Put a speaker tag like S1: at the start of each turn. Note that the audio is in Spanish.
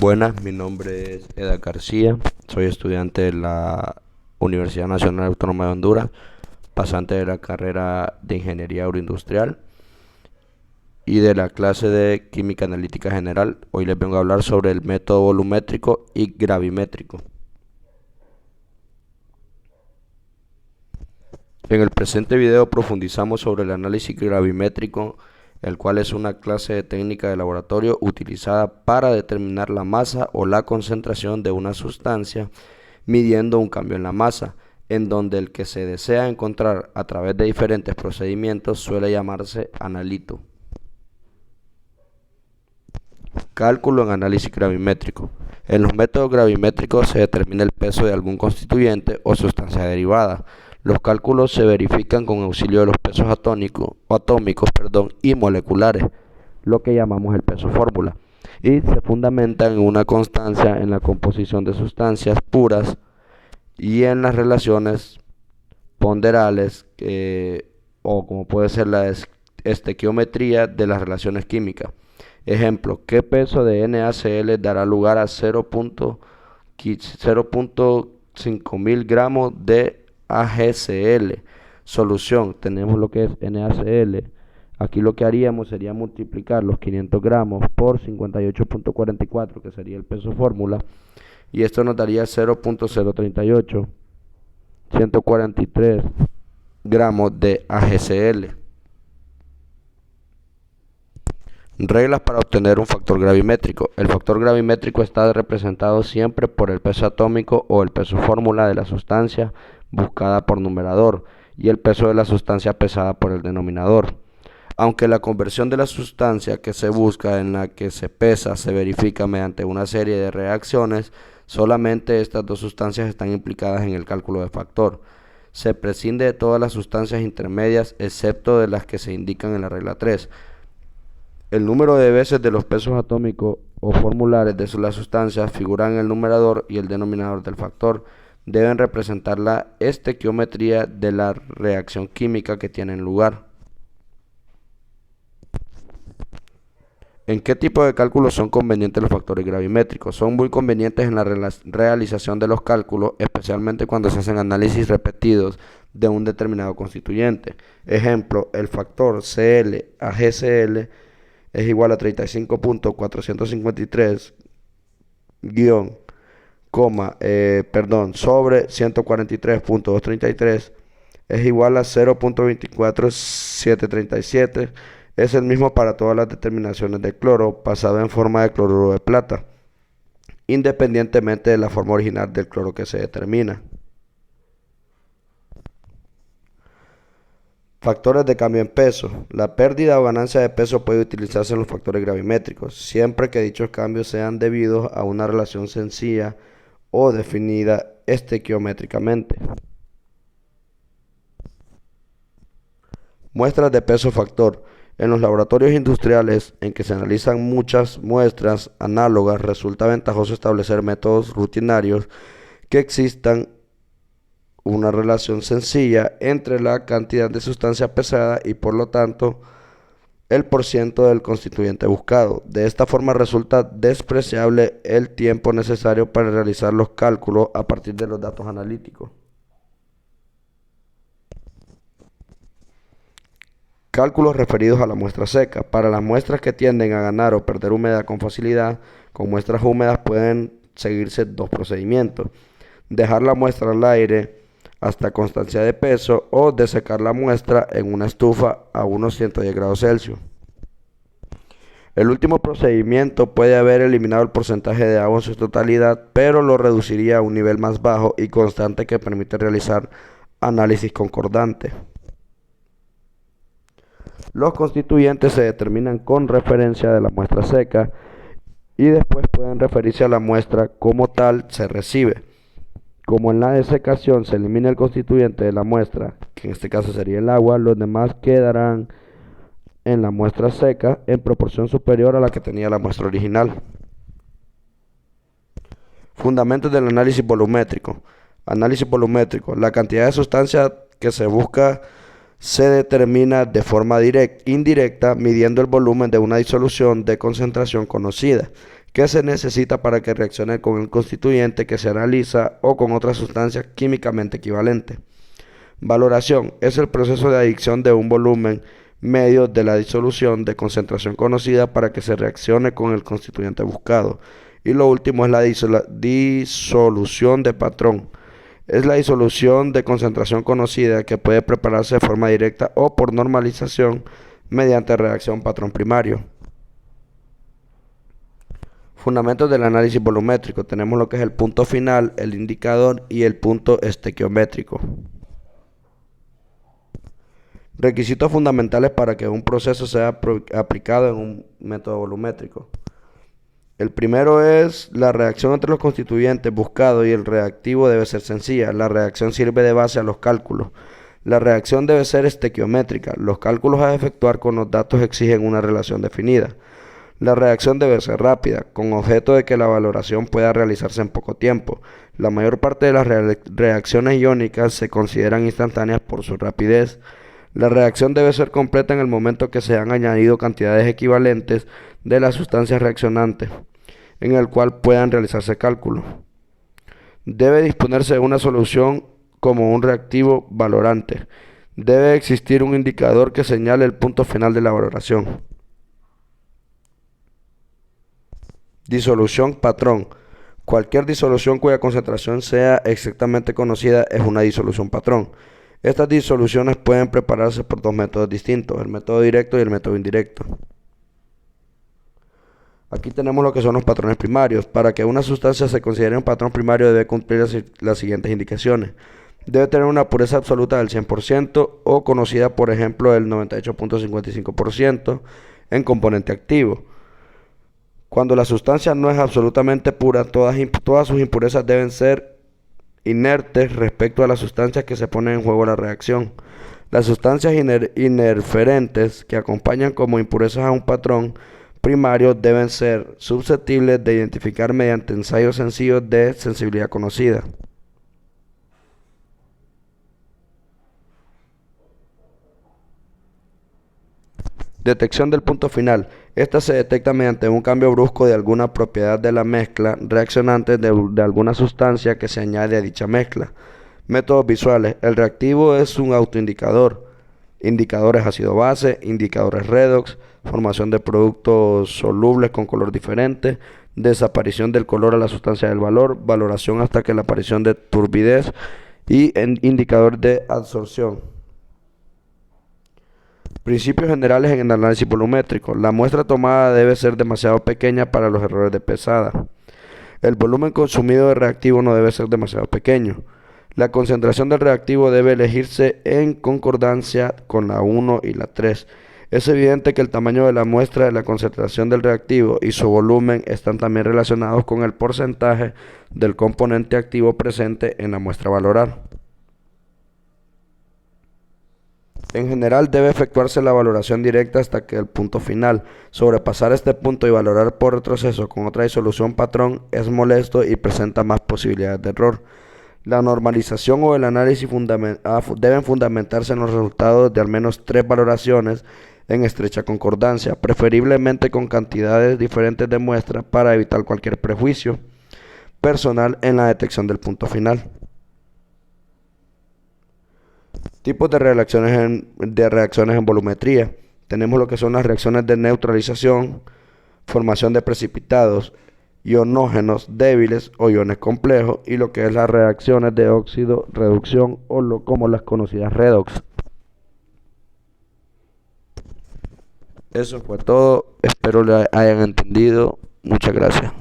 S1: Buenas, mi nombre es Eda García, soy estudiante de la Universidad Nacional Autónoma de Honduras, pasante de la carrera de Ingeniería Agroindustrial y de la clase de Química Analítica General. Hoy les vengo a hablar sobre el método volumétrico y gravimétrico. En el presente video profundizamos sobre el análisis gravimétrico, el cual es una clase de técnica de laboratorio utilizada para determinar la masa o la concentración de una sustancia midiendo un cambio en la masa, en donde el que se desea encontrar a través de diferentes procedimientos suele llamarse analito. Cálculo en análisis gravimétrico. En los métodos gravimétricos se determina el peso de algún constituyente o sustancia derivada. Los cálculos se verifican con auxilio de los pesos atómicos y moleculares, lo que llamamos el peso fórmula, y se fundamentan en una constancia en la composición de sustancias puras y en las relaciones ponderales o como puede ser la estequiometría de las relaciones químicas. Ejemplo, ¿qué peso de NaCl dará lugar a 0.5 mil gramos de AgCl? Solución, tenemos lo que es NaCl. Aquí lo que haríamos sería multiplicar los 500 gramos por 58.44, que sería el peso fórmula, y esto nos daría 0.038, 143 gramos de AgCl. Reglas para obtener un factor gravimétrico. El factor gravimétrico está representado siempre por el peso atómico o el peso fórmula de la sustancia buscada por numerador y el peso de la sustancia pesada por el denominador. Aunque la conversión de la sustancia que se busca en la que se pesa se verifica mediante una serie de reacciones, solamente estas dos sustancias están implicadas en el cálculo de factor. Se prescinde de todas las sustancias intermedias excepto de las que se indican en la regla 3. El número de veces de los pesos atómicos o formulares de las sustancias figuran en el numerador y el denominador del factor. Deben representar la estequiometría de la reacción química que tienen lugar. ¿En qué tipo de cálculos son convenientes los factores gravimétricos? Son muy convenientes en la realización de los cálculos, especialmente cuando se hacen análisis repetidos de un determinado constituyente. Ejemplo, el factor Cl a GCl es igual a 35.453 sobre 143.233 es igual a 0.24737. Es el mismo para todas las determinaciones de cloro pasado en forma de cloruro de plata, independientemente de la forma original del cloro que se determina. Factores de cambio en peso. La pérdida o ganancia de peso puede utilizarse en los factores gravimétricos, siempre que dichos cambios sean debidos a una relación sencilla o definida estequiométricamente. Muestras de peso factor. En los laboratorios industriales en que se analizan muchas muestras análogas, resulta ventajoso establecer métodos rutinarios que existan una relación sencilla entre la cantidad de sustancia pesada y por lo tanto el porciento del constituyente buscado. De esta forma resulta despreciable el tiempo necesario para realizar los cálculos a partir de los datos analíticos. Cálculos referidos a la muestra seca. Para las muestras que tienden a ganar o perder humedad con facilidad, con muestras húmedas pueden seguirse dos procedimientos: dejar la muestra al aire hasta constancia de peso o desecar la muestra en una estufa a unos 110 grados Celsius. El último procedimiento puede haber eliminado el porcentaje de agua en su totalidad, pero lo reduciría a un nivel más bajo y constante que permite realizar análisis concordante. Los constituyentes se determinan con referencia de la muestra seca y después pueden referirse a la muestra como tal se recibe. Como en la desecación se elimina el constituyente de la muestra, que en este caso sería el agua, los demás quedarán en la muestra seca en proporción superior a la que tenía la muestra original. Fundamentos del análisis volumétrico. Análisis volumétrico. La cantidad de sustancia que se busca se determina de forma indirecta midiendo el volumen de una disolución de concentración conocida, que se necesita para que reaccione con el constituyente que se analiza o con otra sustancia químicamente equivalente. Valoración es el proceso de adición de un volumen medio de la disolución de concentración conocida para que se reaccione con el constituyente buscado. Y lo último es la disolución de patrón. Es la disolución de concentración conocida que puede prepararse de forma directa o por normalización mediante reacción patrón primario. Fundamentos del análisis volumétrico. Tenemos lo que es el punto final, el indicador y el punto estequiométrico. Requisitos fundamentales para que un proceso sea aplicado en un método volumétrico. El primero es la reacción entre los constituyentes buscados y el reactivo debe ser sencilla. La reacción sirve de base a los cálculos. La reacción debe ser estequiométrica. Los cálculos a efectuar con los datos exigen una relación definida. La reacción debe ser rápida, con objeto de que la valoración pueda realizarse en poco tiempo. La mayor parte de las reacciones iónicas se consideran instantáneas por su rapidez. La reacción debe ser completa en el momento que se han añadido cantidades equivalentes de las sustancias reaccionantes, en el cual puedan realizarse cálculos. Debe disponerse de una solución como un reactivo valorante. Debe existir un indicador que señale el punto final de la valoración. Disolución patrón. Cualquier disolución cuya concentración sea exactamente conocida es una disolución patrón. Estas disoluciones pueden prepararse por dos métodos distintos, el método directo y el método indirecto. Aquí tenemos lo que son los patrones primarios. Para que una sustancia se considere un patrón primario debe cumplir las siguientes indicaciones. Debe tener una pureza absoluta del 100% o conocida, por ejemplo, del 98.55% en componente activo. Cuando la sustancia no es absolutamente pura, todas sus impurezas deben ser inertes respecto a las sustancias que se ponen en juego en la reacción. Las sustancias inerferentes que acompañan como impurezas a un patrón primario deben ser susceptibles de identificar mediante ensayos sencillos de sensibilidad conocida. Detección del punto final. Esta se detecta mediante un cambio brusco de alguna propiedad de la mezcla reaccionante de alguna sustancia que se añade a dicha mezcla. Métodos visuales. El reactivo es un autoindicador. Indicadores ácido-base, indicadores redox, formación de productos solubles con color diferente, desaparición del color a la sustancia del valor, valoración hasta que la aparición de turbidez y indicador de absorción. Principios generales en el análisis volumétrico. La muestra tomada debe ser demasiado pequeña para los errores de pesada. El volumen consumido de reactivo no debe ser demasiado pequeño. La concentración del reactivo debe elegirse en concordancia con la 1 y la 3. Es evidente que el tamaño de la muestra de la concentración del reactivo y su volumen están también relacionados con el porcentaje del componente activo presente en la muestra a valorar. En general debe efectuarse la valoración directa hasta que el punto final. Sobrepasar este punto y valorar por retroceso con otra disolución patrón es molesto y presenta más posibilidades de error. La normalización o el análisis deben fundamentarse en los resultados de al menos 3 valoraciones en estrecha concordancia, preferiblemente con cantidades diferentes de muestra para evitar cualquier prejuicio personal en la detección del punto final. Tipos de reacciones en volumetría. Tenemos lo que son las reacciones de neutralización, formación de precipitados, ionógenos débiles o iones complejos, y lo que es las reacciones de óxido-reducción como las conocidas redox. Eso fue todo. Espero lo hayan entendido. Muchas gracias.